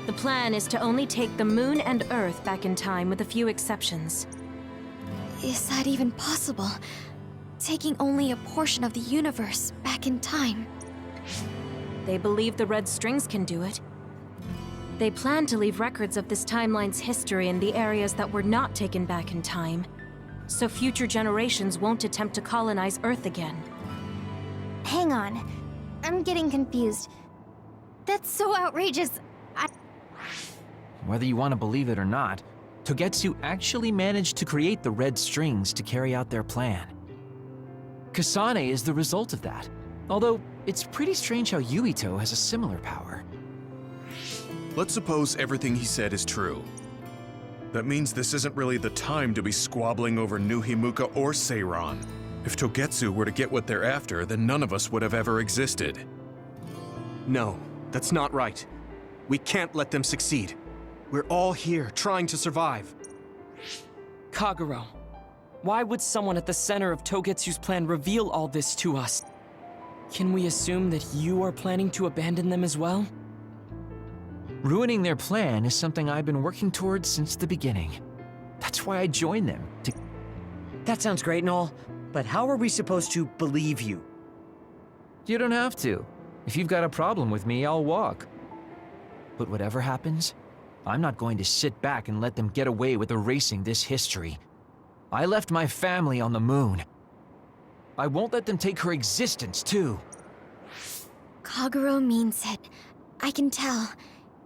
The plan is to only take the Moon and Earth back in time with a few exceptions. Is that even possible? Taking only a portion of the universe back in time. They believe the Red Strings can do it. They plan to leave records of this timeline's history in the areas that were not taken back in time, so future generations won't attempt to colonize Earth again. Hang on. I'm getting confused. That's so outrageous. Whether you want to believe it or not, Togetsu actually managed to create the Red Strings to carry out their plan. Kasane is the result of that, although it's pretty strange how Yuito has a similar power. Let's suppose everything he said is true. That means this isn't really the time to be squabbling over New Himuka or Seiran. If Togetsu were to get what they're after, then none of us would have ever existed. No, that's not right. We can't let them succeed. We're all here, trying to survive. Kagero, why would someone at the center of Togetsu's plan reveal all this to us? Can we assume that you are planning to abandon them as well? Ruining their plan is something I've been working towards since the beginning. That's why I joined them, to... That sounds great and all, but how are we supposed to believe you? You don't have to. If you've got a problem with me, I'll walk. But whatever happens, I'm not going to sit back and let them get away with erasing this history. I left my family on the moon. I won't let them take her existence, too. Kagero means it. I can tell.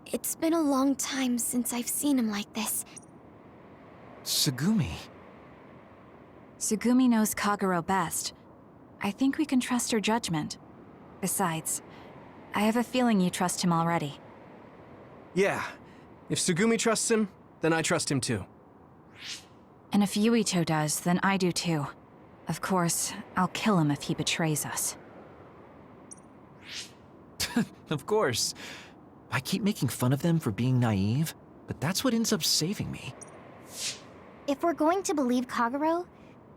It's been a long time since I've seen him like this. Tsugumi. Tsugumi knows Kagero best. I think we can trust her judgment. Besides, I have a feeling you trust him already. Yeah. If Tsugumi trusts him, then I trust him too. And if Yuito does, then I do too. Of course, I'll kill him if he betrays us. Of course. I keep making fun of them for being naive, but that's what ends up saving me. If we're going to believe Kagero,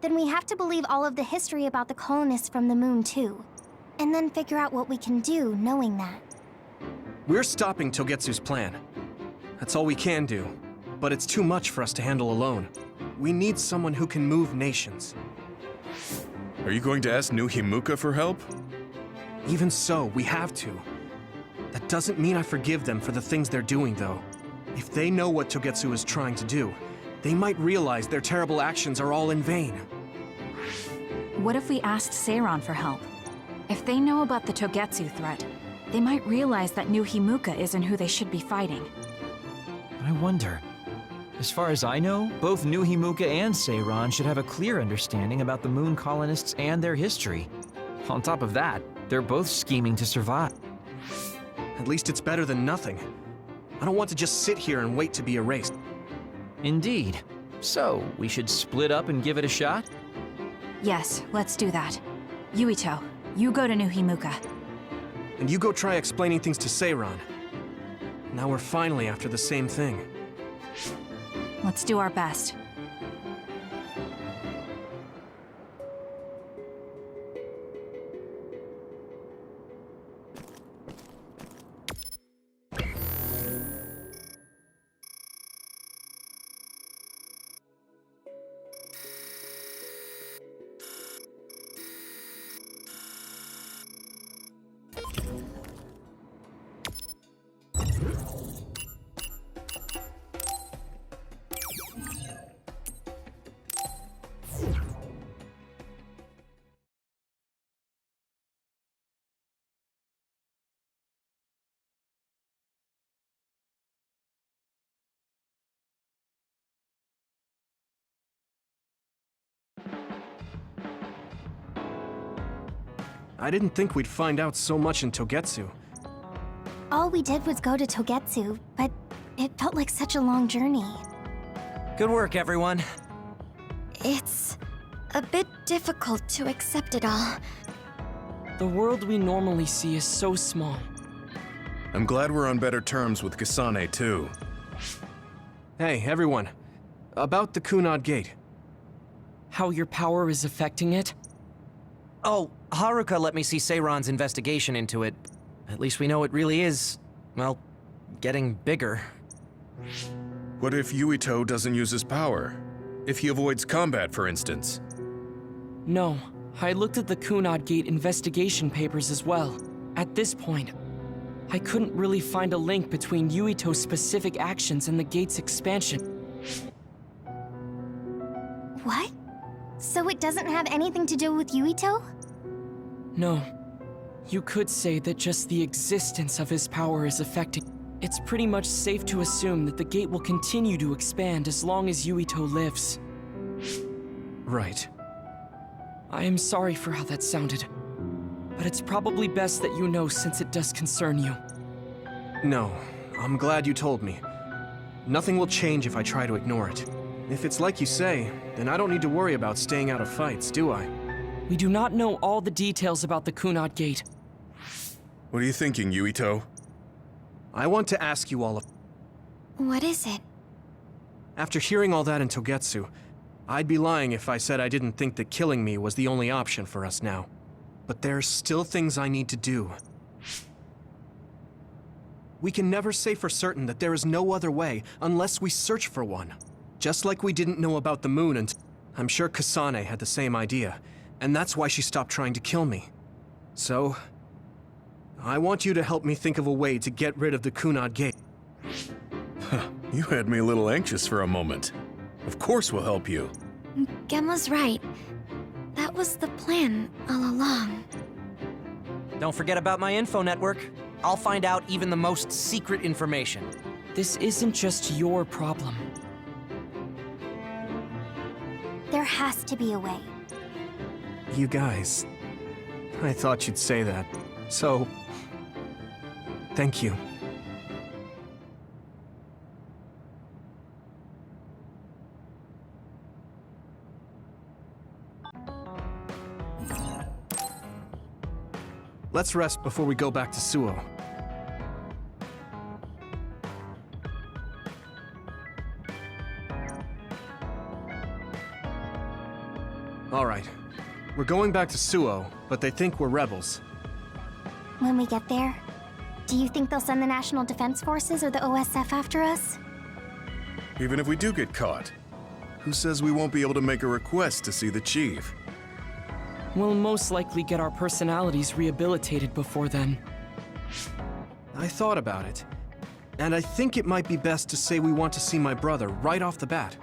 then we have to believe all of the history about the colonists from the moon too. And then figure out what we can do knowing that. We're stopping Togetsu's plan. That's all we can do. But it's too much for us to handle alone. We need someone who can move nations. Are you going to ask New Himuka for help? Even so, we have to. That doesn't mean I forgive them for the things they're doing, though. If they know what Togetsu is trying to do, they might realize their terrible actions are all in vain. What if we asked Seiran for help? If they know about the Togetsu threat, they might realize that New Himuka isn't who they should be fighting. I wonder. As far as I know, both New Himuka and Seiran should have a clear understanding about the moon colonists and their history. On top of that, they're both scheming to survive. At least it's better than nothing. I don't want to just sit here and wait to be erased. Indeed. So, we should split up and give it a shot? Yes, let's do that. Yuito, you go to New Himuka. And you go try explaining things to Seiran. Now we're finally after the same thing. Let's do our best. I didn't think we'd find out so much in Togetsu. All we did was go to Togetsu, but it felt like such a long journey. Good work, everyone. It's a bit difficult to accept it all. The world we normally see is so small. I'm glad we're on better terms with Kasane, too. Hey, everyone. About the Kunad Gate. How your power is affecting it? Oh, Haruka let me see Seiran's investigation into it. At least we know it really is, well, getting bigger. What if Yuito doesn't use his power? If he avoids combat, for instance? No, I looked at the Kunad Gate investigation papers as well. At this point, I couldn't really find a link between Yuito's specific actions and the gate's expansion. What? So it doesn't have anything to do with Yuito? No. You could say that just the existence of his power is affecting. It's pretty much safe to assume that the gate will continue to expand as long as Yuito lives. Right. I am sorry for how that sounded, but it's probably best that you know since it does concern you. No, I'm glad you told me. Nothing will change if I try to ignore it. If it's like you say, then I don't need to worry about staying out of fights, do I? We do not know all the details about the Kunad Gate. What are you thinking, Yuito? I want to ask you all What is it? After hearing all that in Togetsu, I'd be lying if I said I didn't think that killing me was the only option for us now. But there's still things I need to do. We can never say for certain that there is no other way unless we search for one. Just like we didn't know about the moon and I'm sure Kasane had the same idea, and that's why she stopped trying to kill me. So, I want you to help me think of a way to get rid of the Kunad Gate. You had me a little anxious for a moment. Of course we'll help you. Gemma's right. That was the plan all along. Don't forget about my info network. I'll find out even the most secret information. This isn't just your problem. There has to be a way. You guys, I thought you'd say that. So, thank you. Let's rest before we go back to Suo. All right. We're going back to Suo, but they think we're rebels. When we get there, do you think they'll send the National Defense Forces or the OSF after us? Even if we do get caught, who says we won't be able to make a request to see the chief? We'll most likely get our personalities rehabilitated before then. I thought about it, and I think it might be best to say we want to see my brother right off the bat.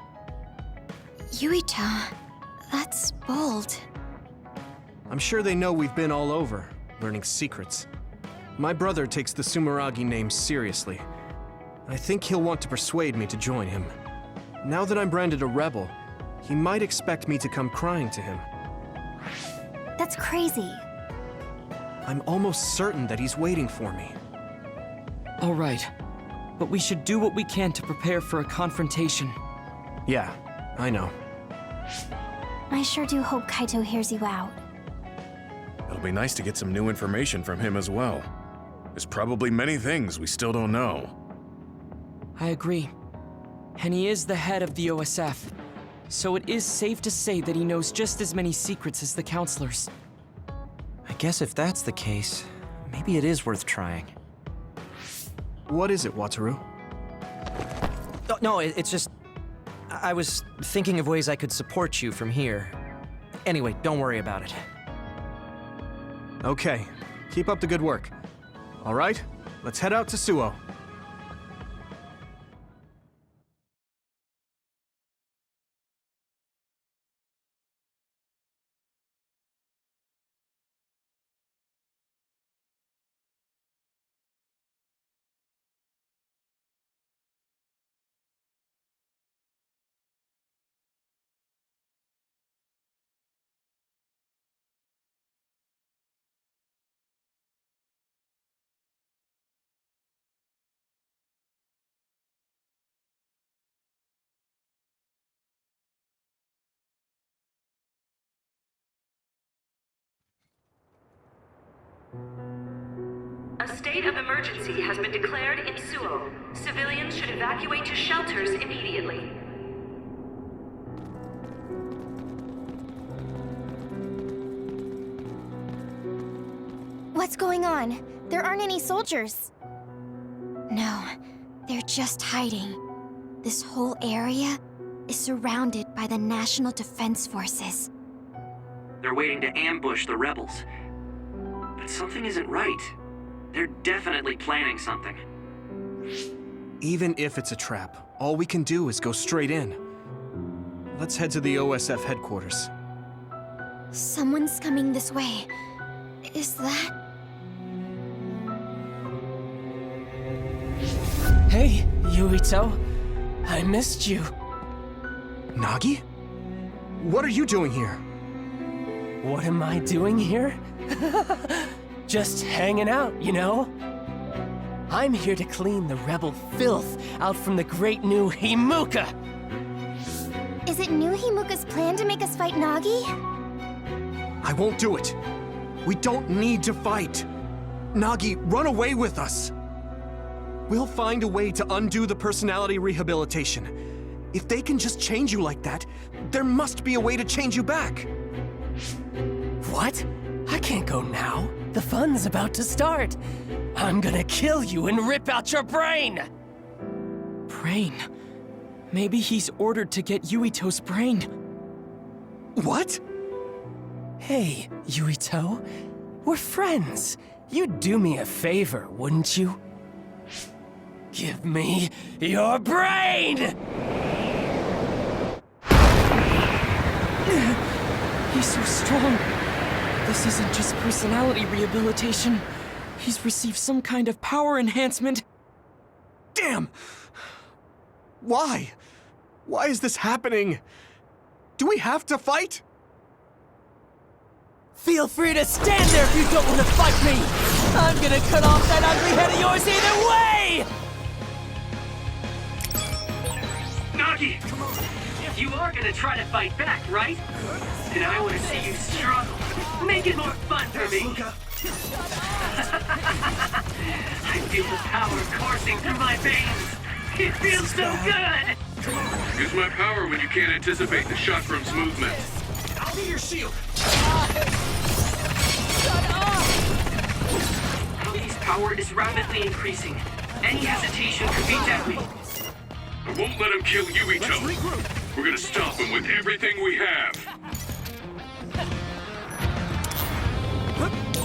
Yuito, that's bold. I'm sure they know we've been all over, learning secrets. My brother takes the Sumeragi name seriously. I think he'll want to persuade me to join him. Now that I'm branded a rebel, he might expect me to come crying to him. That's crazy. I'm almost certain that he's waiting for me. All right, but we should do what we can to prepare for a confrontation. Yeah, I know. I sure do hope Kaito hears you out. It'll be nice to get some new information from him as well. There's probably many things we still don't know. I agree. And he is the head of the OSF, so it is safe to say that he knows just as many secrets as the counselors. I guess if that's the case, maybe it is worth trying. What is it, Wataru? Oh, no, it's just... I was thinking of ways I could support you from here. Anyway, don't worry about it. Okay, keep up the good work. All right, let's head out to Suo. A state of emergency has been declared in Suo. Civilians should evacuate to shelters immediately. What's going on? There aren't any soldiers. No, just hiding. This whole area is surrounded by the National Defense Forces. They're waiting to ambush the rebels. But something isn't right. They're definitely planning something. Even if it's a trap, all we can do is go straight in. Let's head to the OSF headquarters. Someone's coming this way. Is that... Hey, Yuito. I missed you. Nagi? What are you doing here? What am I doing here? Just hanging out, you know? I'm here to clean the rebel filth out from the great new Himuka! Is it New Himuka's plan to make us fight Nagi? I won't do it. We don't need to fight. Nagi, run away with us. We'll find a way to undo the personality rehabilitation. If they can just change you like that, there must be a way to change you back. What? I can't go now. The fun's about to start. I'm gonna kill you and rip out your brain! Brain? Maybe he's ordered to get Yuito's brain. What? Hey, Yuito. We're friends. You'd do me a favor, wouldn't you? Give me your brain! He's so strong. This isn't just personality rehabilitation. He's received some kind of power enhancement. Damn! Why? Why is this happening? Do we have to fight? Feel free to stand there if you don't want to fight me! I'm gonna cut off that ugly head of yours either way! Nagi! You are gonna try to fight back, right? And I want to see you struggle. Make it more fun for me! I feel the power coursing through my veins! It feels so good! Use my power when you can't anticipate the chakrams movement. I'll be your shield! Nagi's power is rapidly increasing. Any hesitation could be deadly. I won't let him kill Yuito. We're gonna stop him with everything we have.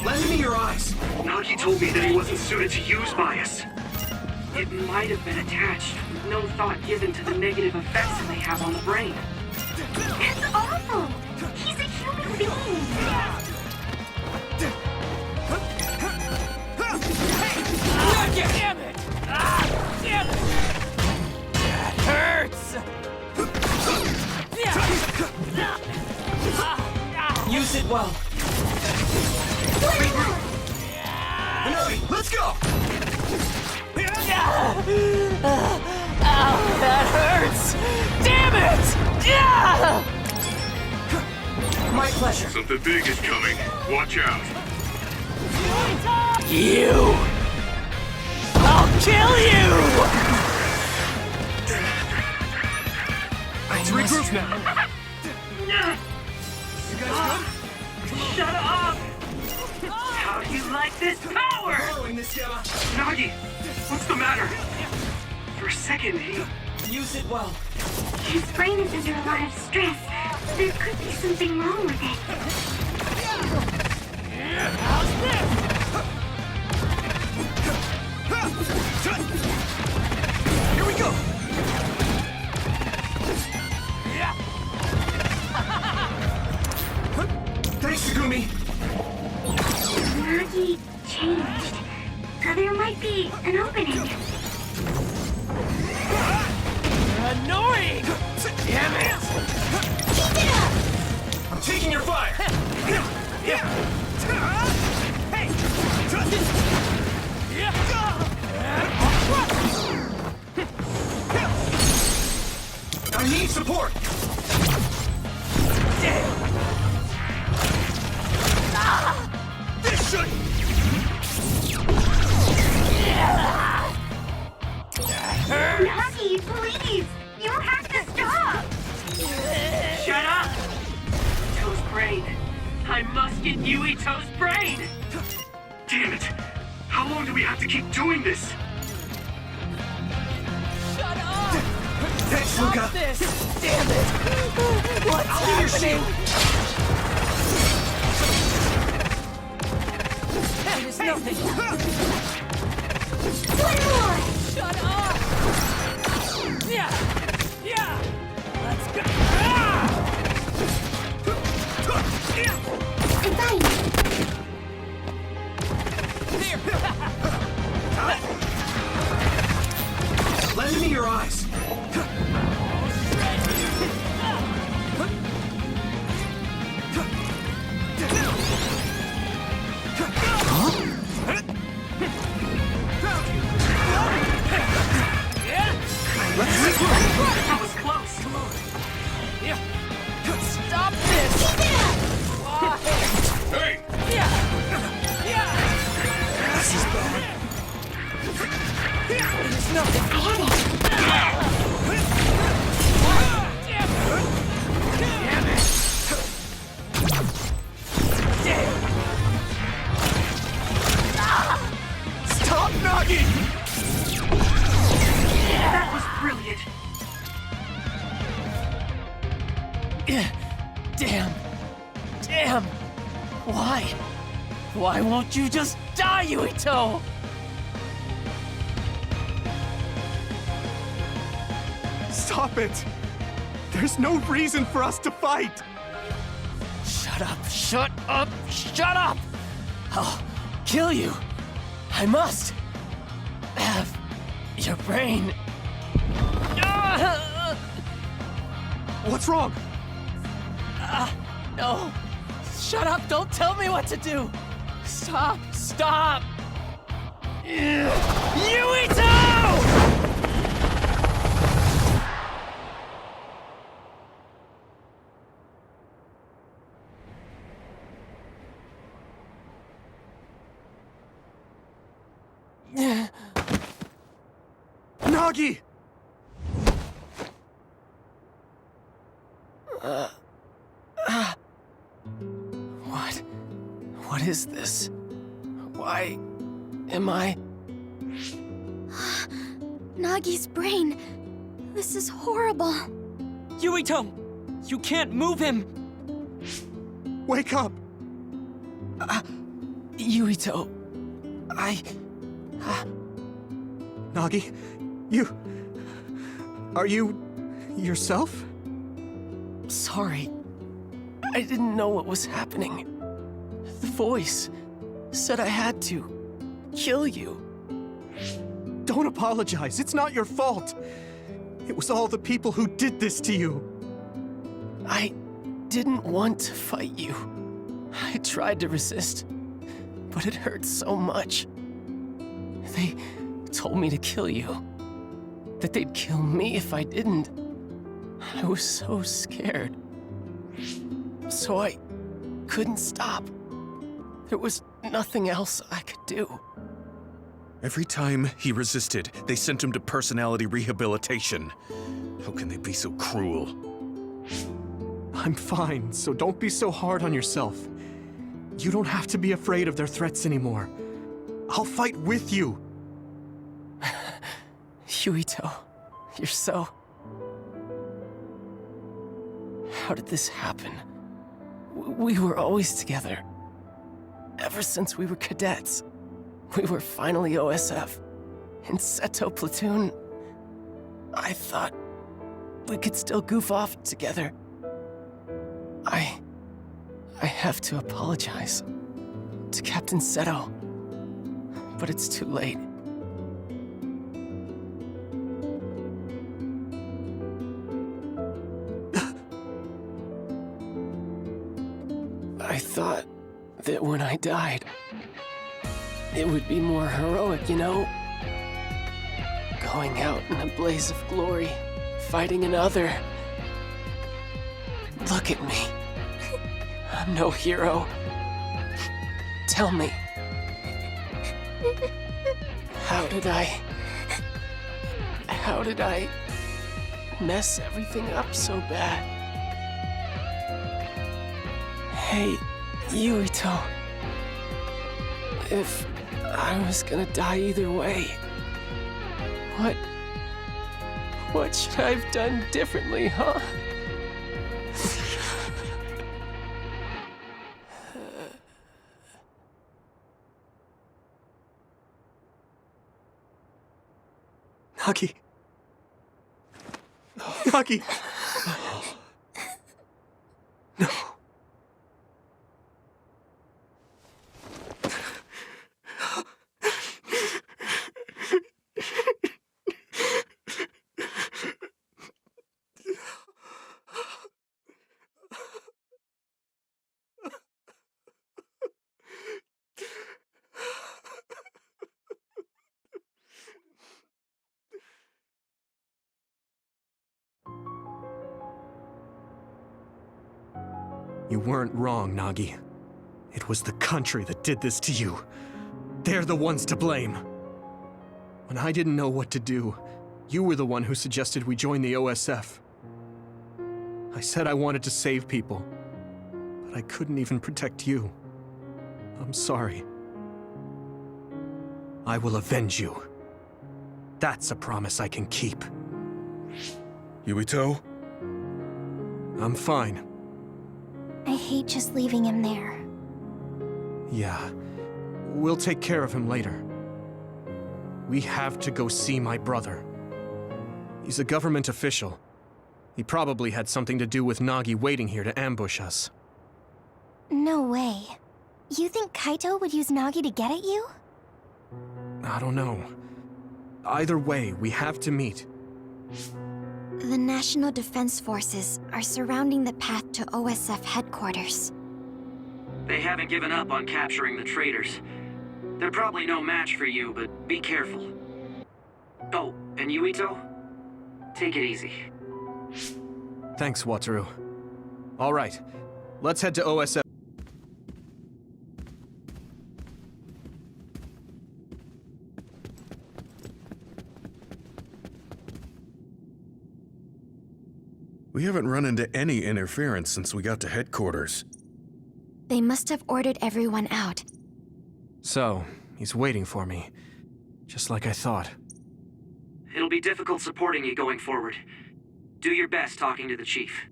Lend me your eyes! Nagi told me that he wasn't suited to use bias. It might have been attached, with no thought given to the negative effects it may have on the brain. It's awful! He's a human being! Damn it! Damn it! That hurts! Use it well. Let's go! Ow, that hurts! Damn it! My pleasure. Something big is coming. Watch out. You! I'll kill you! Let's regroup now. You guys good? Shut up! How do you like this power? Nagi, what's the matter? For a second, he... Use it well. His brain is under a lot of stress. There could be something wrong with it. How's this? Here we go! Thanks, Sugumi! Nagi changed. So there might be an opening. Annoying! Damn it! Keep it up! I'm taking your fire! I need support! This should... Nagi, please! You have to stop! Shut up! Yuito's brain. I must get Yuito's brain! Damn it! How long do we have to keep doing this? Stop this! Damn it! What's happening? It is nothing. One more! Shut up! Yeah! Yeah! Let's go! Goodbye! Here! Let me in your eyes! That was close. Come on. Yeah. Stop this! Why? Hey! Yeah. Yeah. This is bad. It is nothing. I Damn it! Damn! Stop knocking! That was brilliant. Damn. Damn. Why? Why won't you just die, Yuito? Stop it! There's no reason for us to fight! Shut up, shut up, shut up! I'll kill you. I must have your brain. What's wrong? No. Shut up, don't tell me what to do. Stop, stop. Yuito! Nagi! What is this? Why am I... Nagi's brain. This is horrible. Yuito! You can't move him! Wake up! Yuito... Nagi, you... Are you... yourself? Sorry. I didn't know what was happening. The voice said I had to kill you. Don't apologize, it's not your fault. It was all the people who did this to you. I didn't want to fight you. I tried to resist, but it hurt so much. They told me to kill you. That they'd kill me if I didn't. I was so scared. So I couldn't stop. There was nothing else I could do. Every time he resisted, they sent him to personality rehabilitation. How can they be so cruel? I'm fine, so don't be so hard on yourself. You don't have to be afraid of their threats anymore. I'll fight with you. Yuito, you're so... How did this happen? We were always together. Ever since we were cadets. We were finally OSF. In Seto Platoon. I thought we could still goof off together. I have to apologize to Captain Seto. But it's too late. I thought that when I died, it would be more heroic, you know? Going out in a blaze of glory, fighting another. Look at me. I'm no hero. Tell me. How did I mess everything up so bad? Hey, Yuito. If I was gonna die either way, What should I have done differently, huh? Nagi. Nagi. No. You weren't wrong, Nagi. It was the country that did this to you. They're the ones to blame. When I didn't know what to do, you were the one who suggested we join the OSF. I said I wanted to save people, but I couldn't even protect you. I'm sorry. I will avenge you. That's a promise I can keep. Yuito? I'm fine. I hate just leaving him there. Yeah. We'll take care of him later. We have to go see my brother. He's a government official. He probably had something to do with Nagi waiting here to ambush us. No way. You think Kaito would use Nagi to get at you? I don't know. Either way, we have to meet. The National Defense Forces are surrounding the path to OSF headquarters. They haven't given up on capturing the traitors. They're probably no match for you, but be careful. Oh, and Yuito? Take it easy. Thanks, Wataru. All right, let's head to OSF. We haven't run into any interference since we got to headquarters. They must have ordered everyone out. So, he's waiting for me. Just like I thought. It'll be difficult supporting you going forward. Do your best talking to the chief.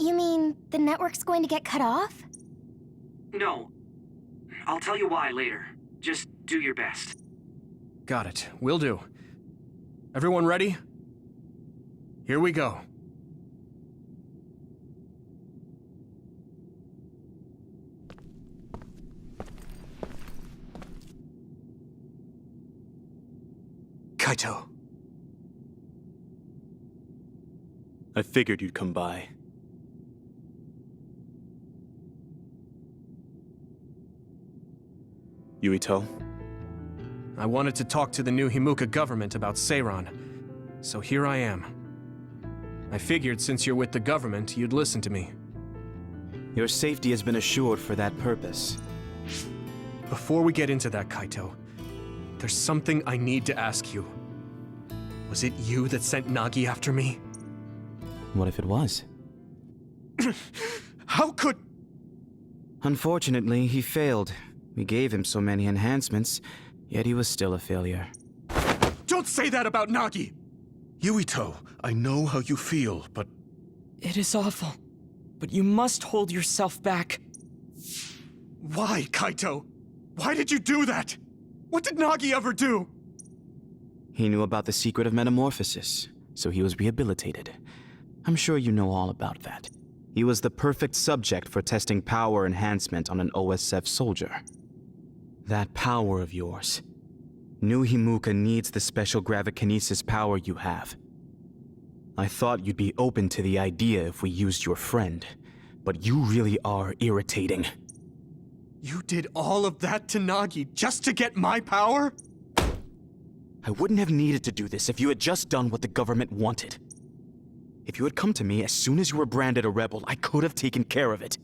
You mean the network's going to get cut off? No. I'll tell you why later. Just do your best. Got it. Will do. Everyone ready? Here we go. Kaito. I figured you'd come by. Yuito? I wanted to talk to the new Himuka government about Seiran, so here I am. I figured since you're with the government, you'd listen to me. Your safety has been assured for that purpose. Before we get into that, Kaito, there's something I need to ask you. Was it you that sent Nagi after me? What if it was? How could... Unfortunately, he failed. We gave him so many enhancements, yet he was still a failure. Don't say that about Nagi! Yuito, I know how you feel, but... It is awful, but you must hold yourself back. Why, Kaito? Why did you do that? What did Nagi ever do? He knew about the secret of metamorphosis, so he was rehabilitated. I'm sure you know all about that. He was the perfect subject for testing power enhancement on an OSF soldier. That power of yours. New Himuka needs the special gravikinesis power you have. I thought you'd be open to the idea if we used your friend, but you really are irritating. You did all of that to Nagi just to get my power? I wouldn't have needed to do this if you had just done what the government wanted. If you had come to me as soon as you were branded a rebel, I could have taken care of it.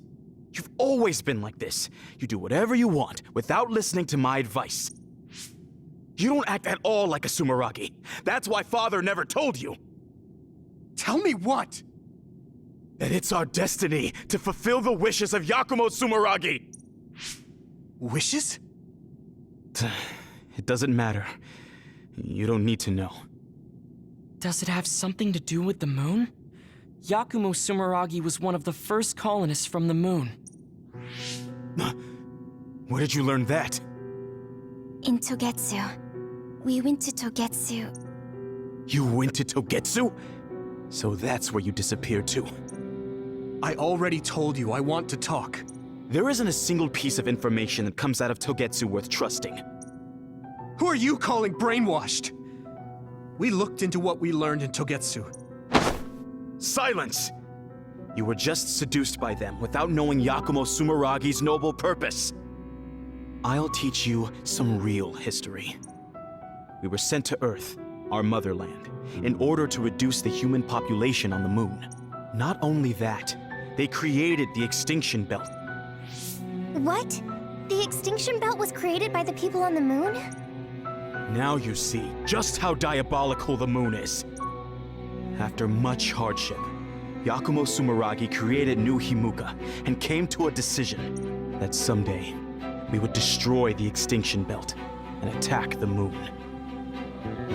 You've always been like this. You do whatever you want without listening to my advice. You don't act at all like a Sumeragi. That's why Father never told you. Tell me what? That it's our destiny to fulfill the wishes of Yakumo Sumeragi. Wishes? It doesn't matter. You don't need to know. Does it have something to do with the moon? Yakumo Sumeragi was one of the first colonists from the moon. Where did you learn that? In Togetsu. We went to Togetsu. You went to Togetsu? So that's where you disappeared to. I already told you I want to talk. There isn't a single piece of information that comes out of Togetsu worth trusting. Who are you calling brainwashed? We looked into what we learned in Togetsu. Silence! You were just seduced by them without knowing Yakumo Sumeragi's noble purpose. I'll teach you some real history. We were sent to Earth, our motherland, in order to reduce the human population on the moon. Not only that, they created the Extinction Belt. What? The Extinction Belt was created by the people on the moon? Now you see just how diabolical the moon is. After much hardship, Yakumo Sumeragi created New Himuka and came to a decision that someday we would destroy the Extinction Belt and attack the moon.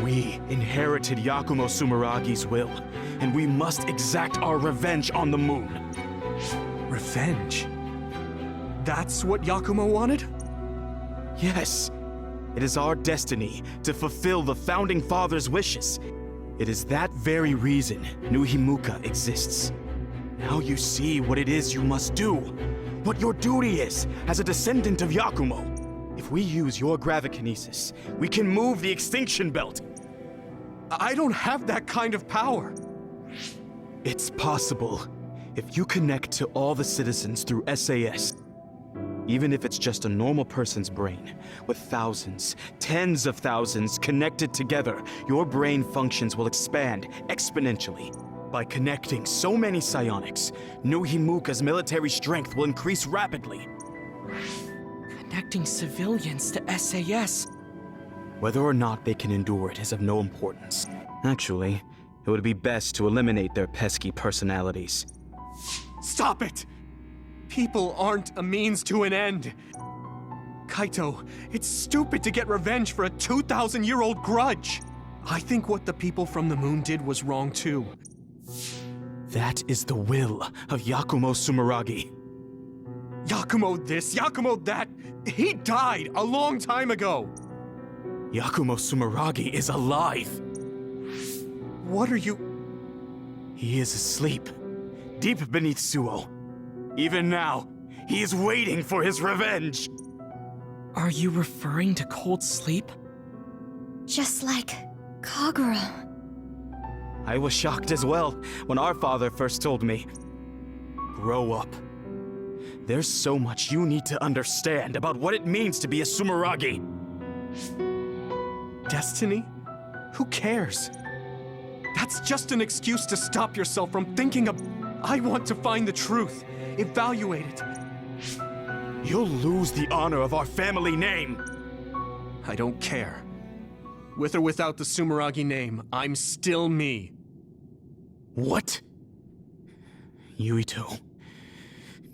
We inherited Yakumo Sumeragi's will, and we must exact our revenge on the moon. Revenge? That's what Yakumo wanted? Yes. It is our destiny to fulfill the Founding Father's wishes. It is that very reason New Himuka exists. Now you see what it is you must do. What your duty is as a descendant of Yakumo. If we use your gravikinesis, we can move the Extinction Belt. I don't have that kind of power. It's possible if you connect to all the citizens through SAS. Even if it's just a normal person's brain, with thousands, tens of thousands connected together, your brain functions will expand exponentially. By connecting so many psionics, New Himuka's military strength will increase rapidly. Connecting civilians to SAS. Whether or not they can endure it is of no importance. Actually, it would be best to eliminate their pesky personalities. Stop it! People aren't a means to an end. Kaito, it's stupid to get revenge for a 2,000-year-old grudge. I think what the people from the moon did was wrong too. That is the will of Yakumo Sumeragi. Yakumo this, Yakumo that. He died a long time ago. Yakumo Sumeragi is alive. What are you... He is asleep, deep beneath Suo. Even now, he is waiting for his revenge. Are you referring to cold sleep? Just like Kagura. I was shocked as well when our father first told me. Grow up. There's so much you need to understand about what it means to be a Sumeragi. Destiny? Who cares? That's just an excuse to stop yourself from thinking of... I want to find the truth. Evaluate it. You'll lose the honor of our family name. I don't care. With or without the Sumeragi name, I'm still me. What? Yuito.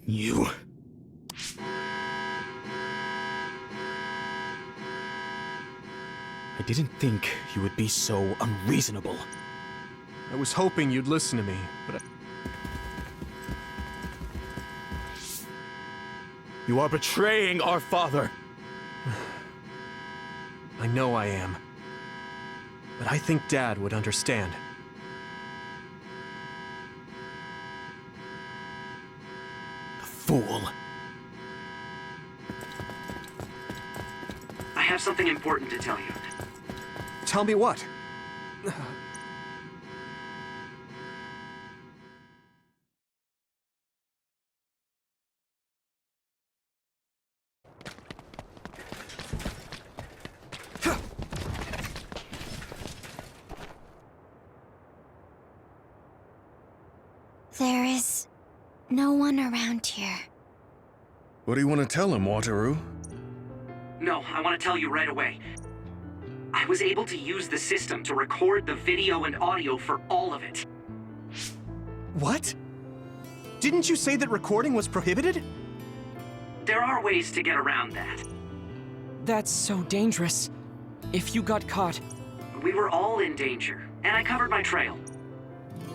You... I didn't think you would be so unreasonable. I was hoping you'd listen to me, but You are betraying our father. I know I am. But I think Dad would understand. The fool. I have something important to tell you. Tell me what? There is no one around here. What do you want to tell him, Wataru? No, I want to tell you right away. I was able to use the system to record the video and audio for all of it. What? Didn't you say that recording was prohibited? There are ways to get around that. That's so dangerous. If you got caught, We were all in danger, and I covered my trail.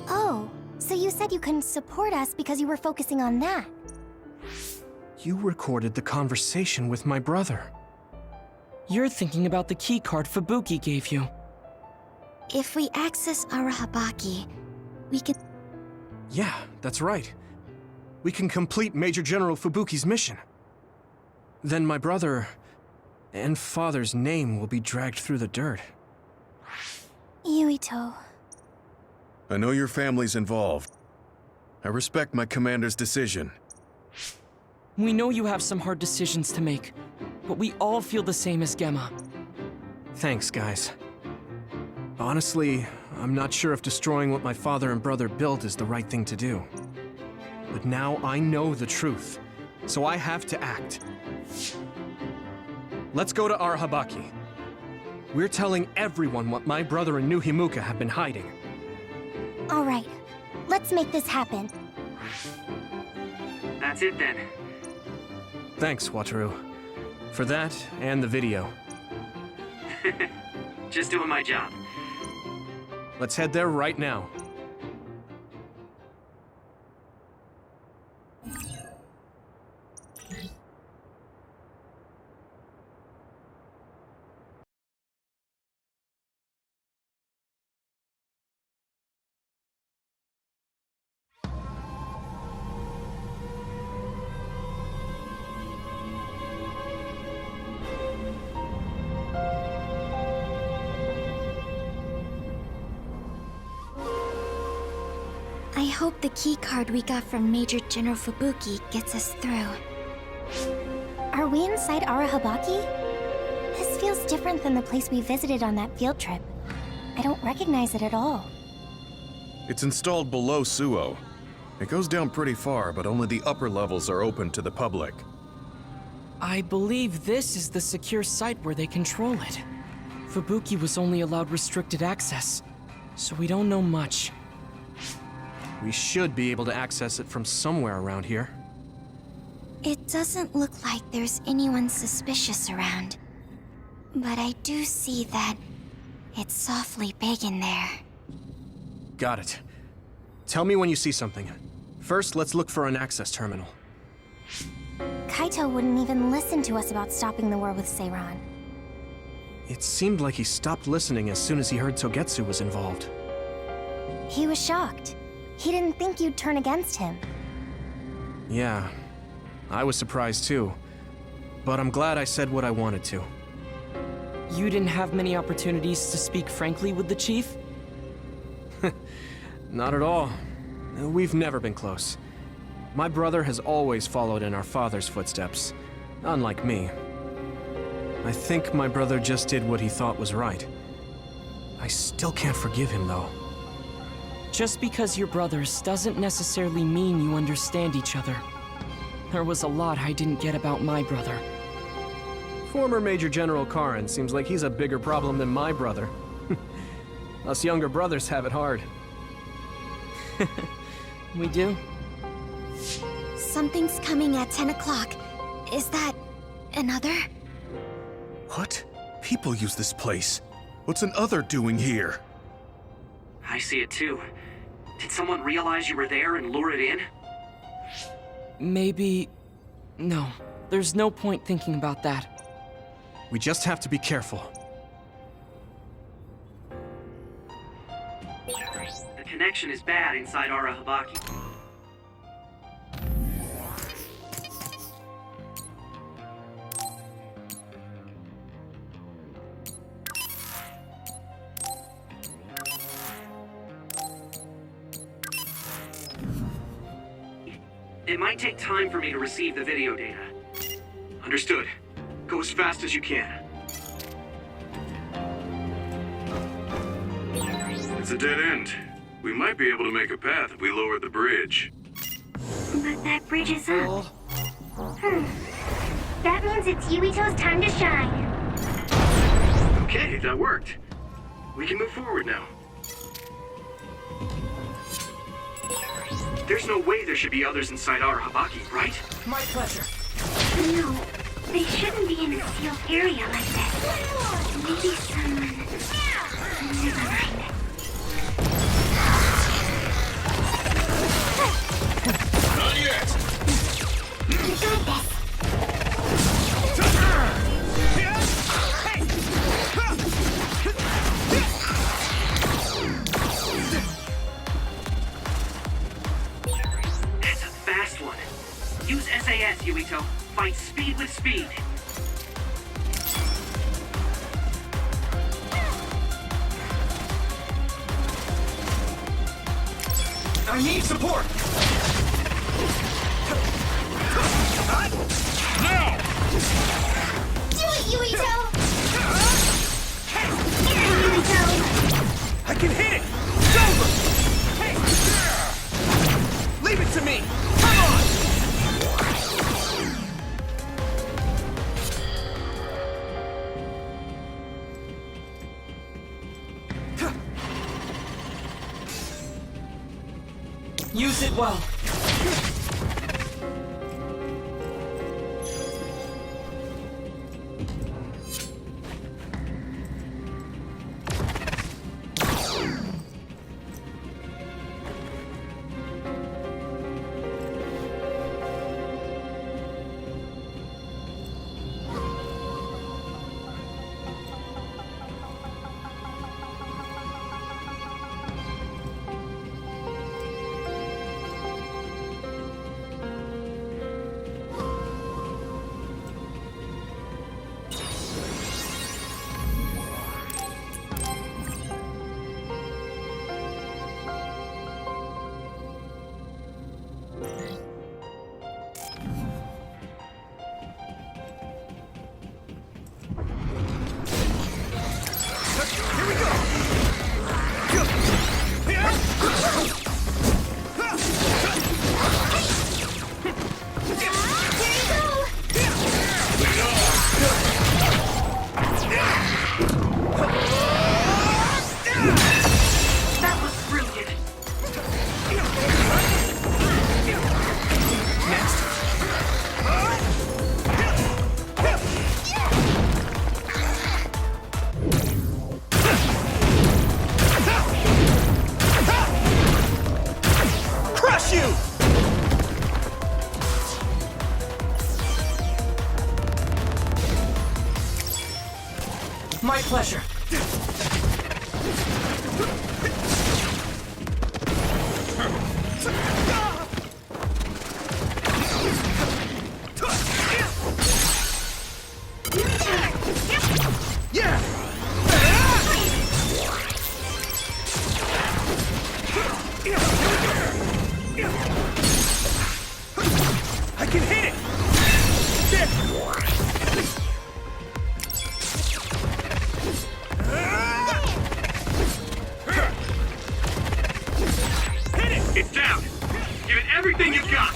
Oh, so you said you couldn't support us because you were focusing on that. You recorded the conversation with my brother. You're thinking about the keycard Fubuki gave you. If we access Arahabaki, we can... Yeah, that's right. We can complete Major General Fubuki's mission. Then my brother and father's name will be dragged through the dirt. Yuito. I know your family's involved. I respect my commander's decision. We know you have some hard decisions to make, but we all feel the same as Gemma. Thanks, guys. Honestly, I'm not sure if destroying what my father and brother built is the right thing to do. But now I know the truth, so I have to act. Let's go to Arahabaki. We're telling everyone what my brother and New Himuka have been hiding. All right, let's make this happen. That's it then. Thanks, Wataru. For that and the video. Just doing my job. Let's head there right now. I hope the keycard we got from Major General Fubuki gets us through. Are we inside Arahabaki? This feels different than the place we visited on that field trip. I don't recognize it at all. It's installed below Suo. It goes down pretty far, but only the upper levels are open to the public. I believe this is the secure site where they control it. Fubuki was only allowed restricted access, so we don't know much. We should be able to access it from somewhere around here. It doesn't look like there's anyone suspicious around. But I do see that it's softly big in there. Got it. Tell me when you see something. First, let's look for an access terminal. Kaito wouldn't even listen to us about stopping the war with Seiran. It seemed like he stopped listening as soon as he heard Togetsu was involved. He was shocked. He didn't think you'd turn against him. Yeah, I was surprised too. But I'm glad I said what I wanted to. You didn't have many opportunities to speak frankly with the chief? Not at all. We've never been close. My brother has always followed in our father's footsteps, unlike me. I think my brother just did what he thought was right. I still can't forgive him, though. Just because you're brothers doesn't necessarily mean you understand each other. There was a lot I didn't get about my brother. Former Major General Karin seems like he's a bigger problem than my brother. Us younger brothers have it hard. We do? Something's coming at 10 o'clock. Is that another? What? People use this place. What's an other doing here? I see it too. Did someone realize you were there and lure it in? Maybe... No. There's no point thinking about that. We just have to be careful. The connection is bad inside Arahabaki. It might take time for me to receive the video data. Understood. Go as fast as you can. It's a dead end. We might be able to make a path if we lower the bridge. But that bridge is up. That means it's Yuito's time to shine. Okay, that worked. We can move forward now. There's no way there should be others inside Arahabaki, right? My pleasure. No, they shouldn't be in a sealed area like this. Maybe someone... Not yet! That's a fast one. Use SAS, Yuito. Fight speed with speed. I need support! Now! Do it, Yuito! I can hit it! It's over! Leave it to me! Come on! Use it well. That was brilliant. Crush you! My pleasure. Yeah! I can hit it! Hit it! It's down! Give it everything you've got!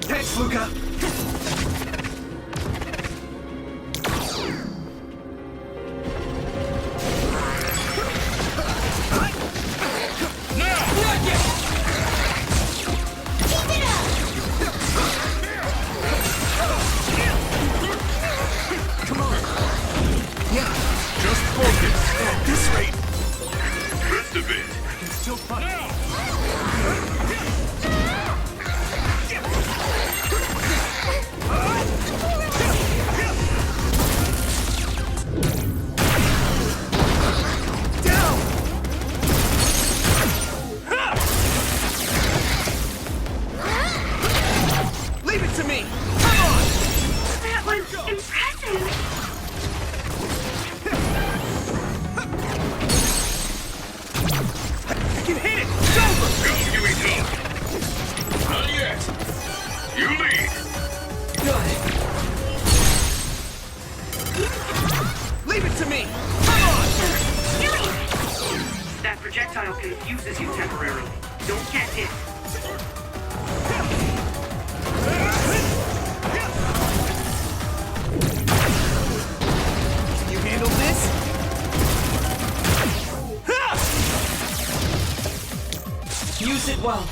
Thanks, Luca! Just focus! At this rate, Rest of it! I can still fight. projectile confuses you temporarily. Don't get hit. Can you handle this? Use it well.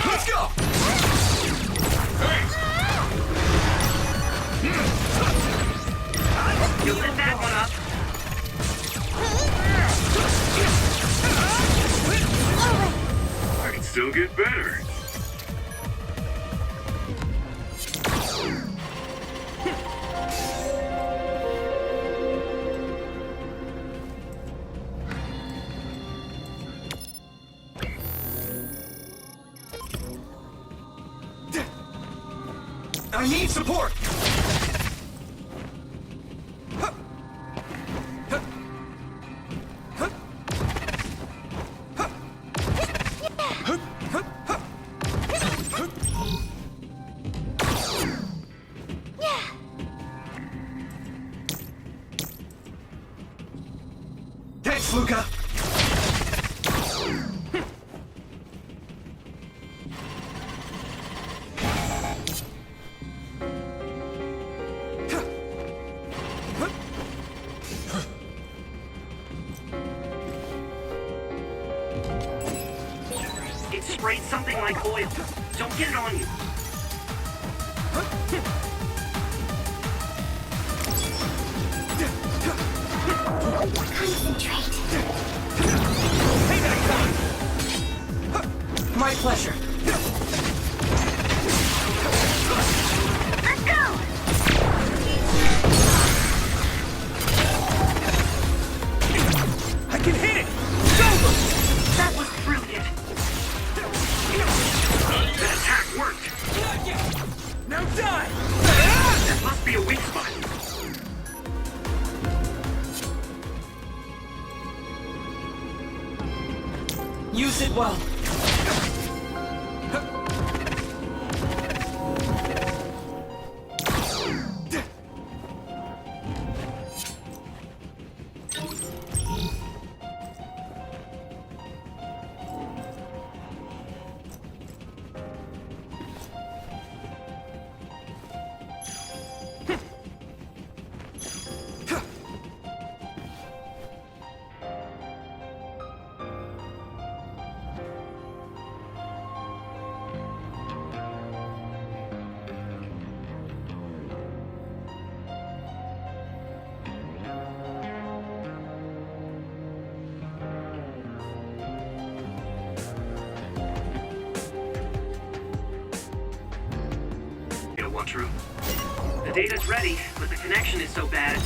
Let's go! You lit that one up. I can still get better. I need support! Thanks, Luca! It sprayed something like oil. Don't get it on you. Concentrate. My pleasure. Let's go! I can hit it! That was brilliant. That attack worked. Now die! That must be a weak spot. Use it well. True. The data's ready, but the connection is so bad.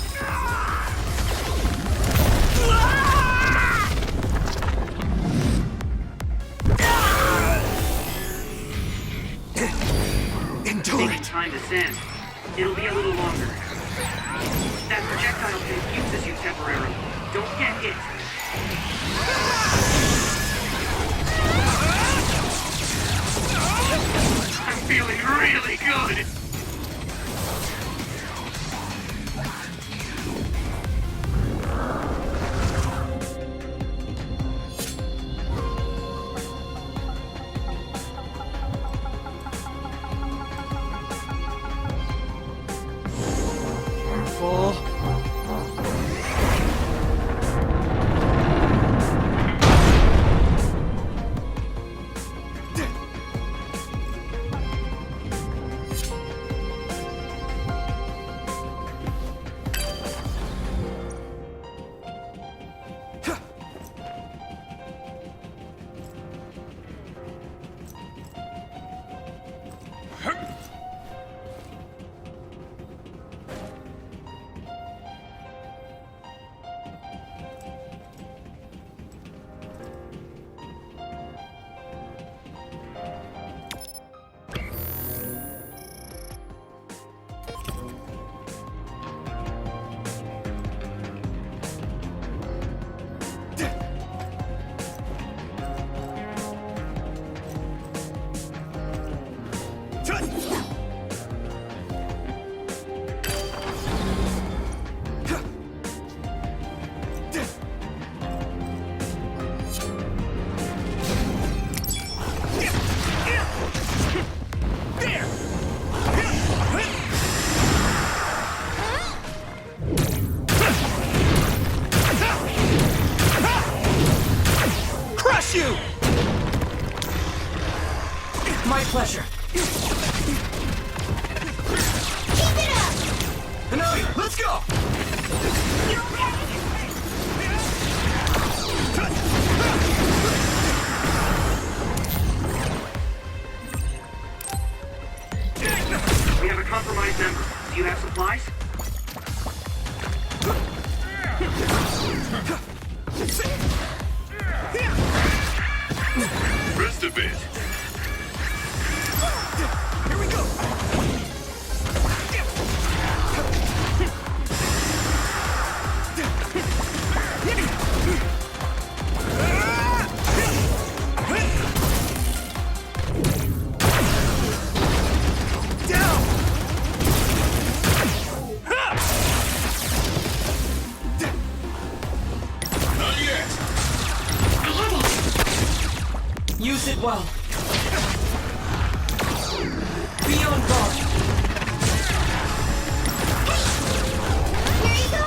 Taking time to send. It'll be a little longer. That projectile confuses you temporarily. Don't get hit. I'm feeling really good. pleasure. Keep it up! Hanabi, let's go! You okay? We have a compromised member. Do you have supplies? Rest a bit. Here we go! Down! Not yet. Use it well. Be on guard. Here you go!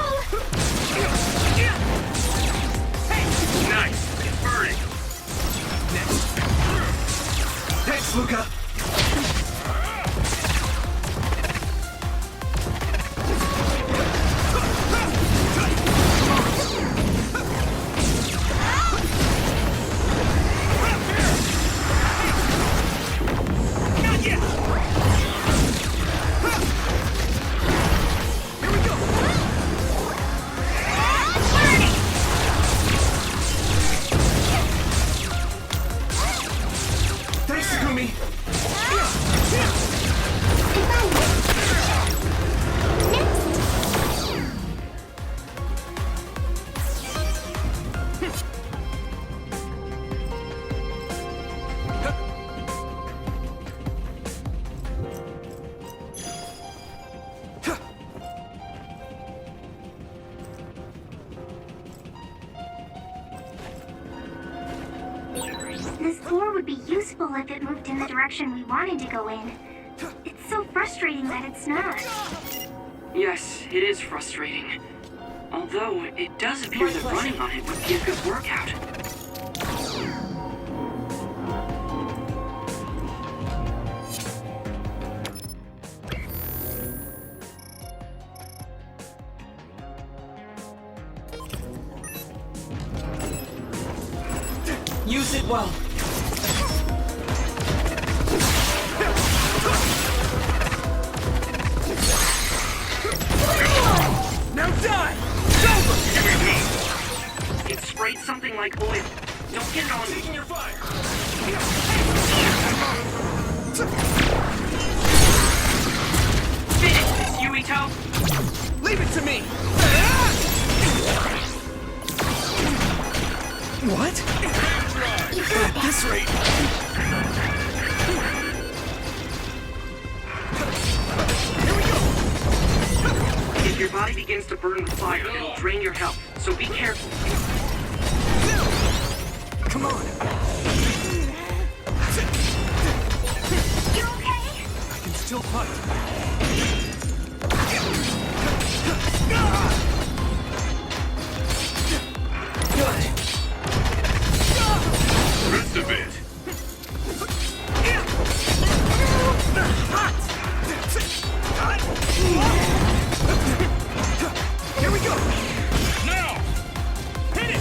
Nice. It's burning. Next. Thanks, Luca! Not yet! Here we go! Thanks, Takumi! This floor would be useful if it moved in the direction we wanted to go in. It's so frustrating that it's not. Yes, it is frustrating. Although, it does appear that running on it would be a good workout. Use it well. Now die! It sprayed something like oil. Don't get it on me. Taking your fire! Finish this, Yuito! Leave it to me! What? At this rate... Here we go! If your body begins to burn with fire, it'll drain your health, so be careful. Come on! You okay? I can still fight. Good. Rest a bit. Here we go! Now! Hit it!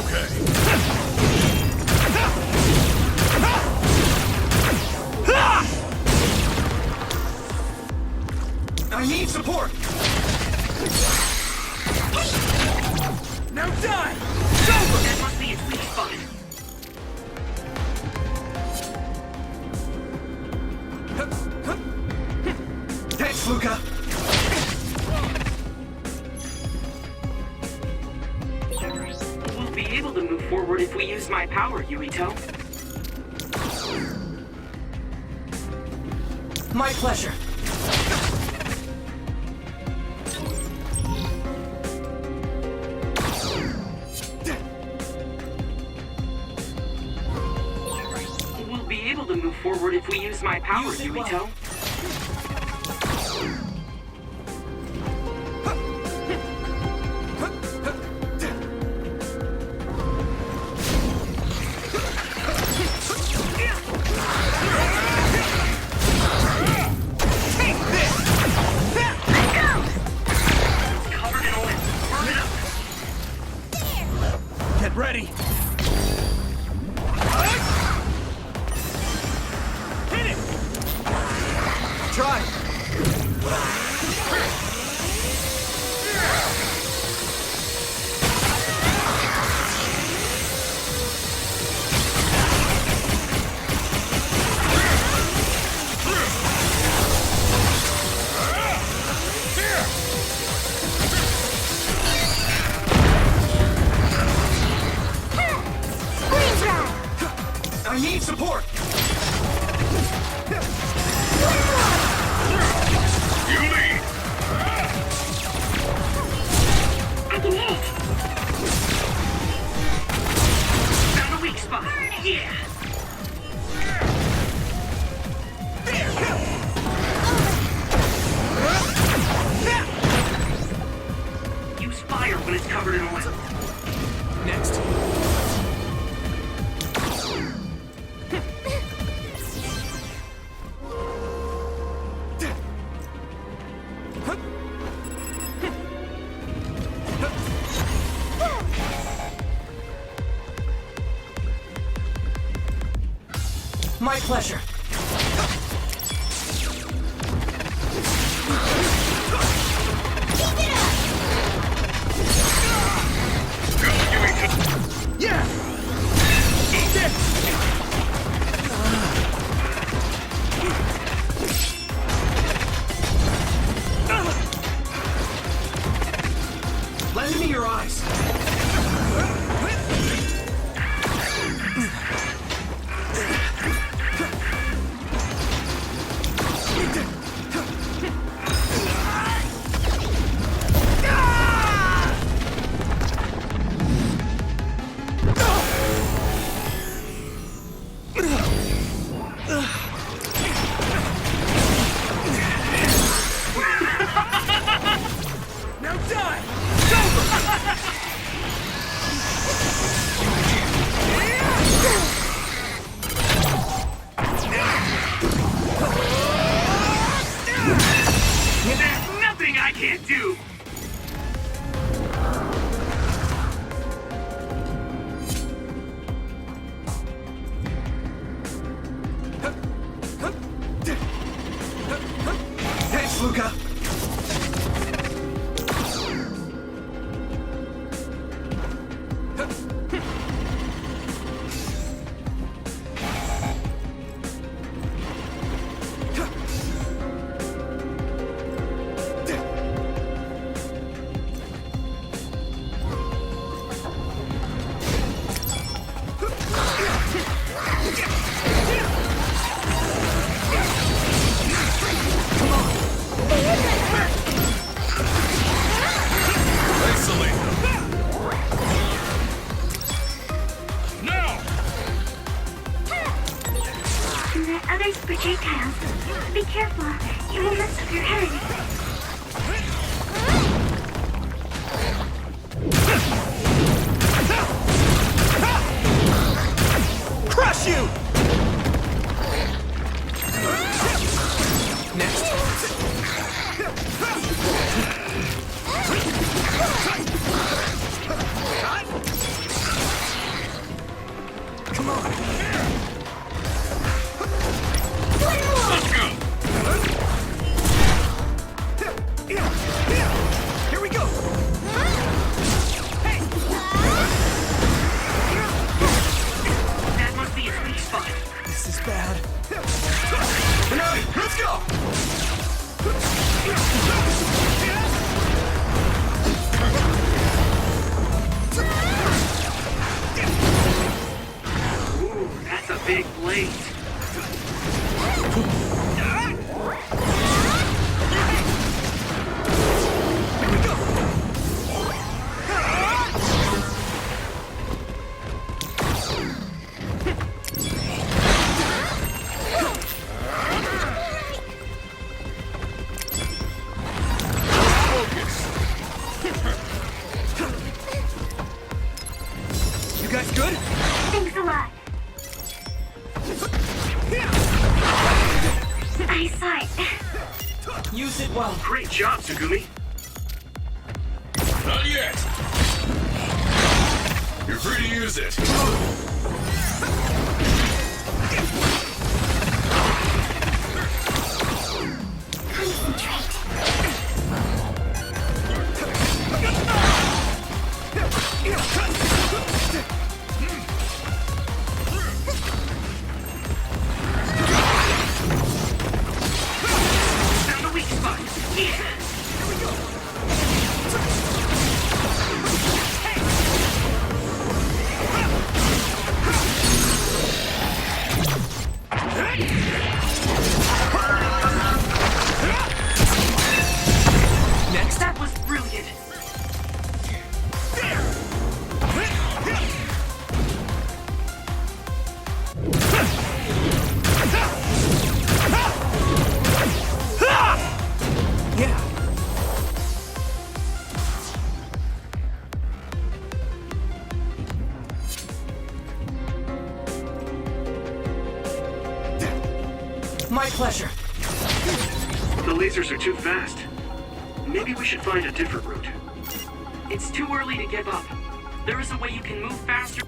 Okay. I need support! Now die! It's over! That must be its weak spot. Thanks, Luca! We'll be able to move forward if we use my power, Yuito. My pleasure. We'll be able to move forward if we use my power, Use it well. Yuito. My pleasure. Yeah! Lend me your eyes. Now die! There's nothing I can't do! Thanks, Luca. Others projectiles. Be careful. You will mess up your head. Crush you! Next. Come on. Let's go! Here we go! That must be a sweet spot. This is bad. Let's go! Ooh, that's a big blade. You guys good? Thanks a lot. I saw it. Use it well. Great job, Tsugumi. Not yet! You're free to use it. Found a weak spot. Yeah. Next. That was brilliant. Yeah. My pleasure. The lasers are too fast. Maybe we should find a different route. It's too early to give up. There is a way you can move faster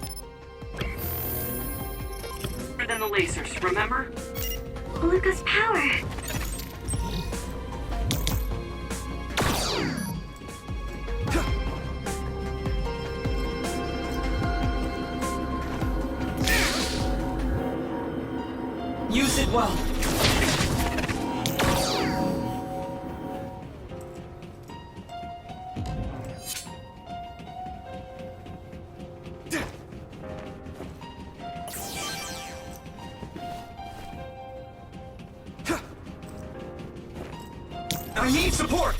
faster than the lasers, remember? Luca's power. Use it well. I need support!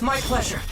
My pleasure.